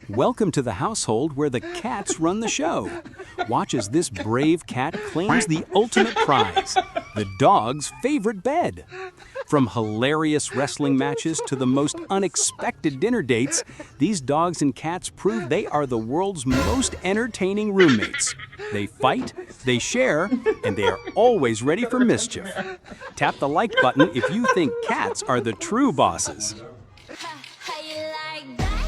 Welcome to the household where the cats run the show. Watch as this brave cat claims the ultimate prize, the dog's favorite bed. From hilarious wrestling matches to the most unexpected dinner dates, these dogs and cats prove they are the world's most entertaining roommates. They fight, they share, and they are always ready for mischief. Tap the like button if you think cats are the true bosses. How you like that?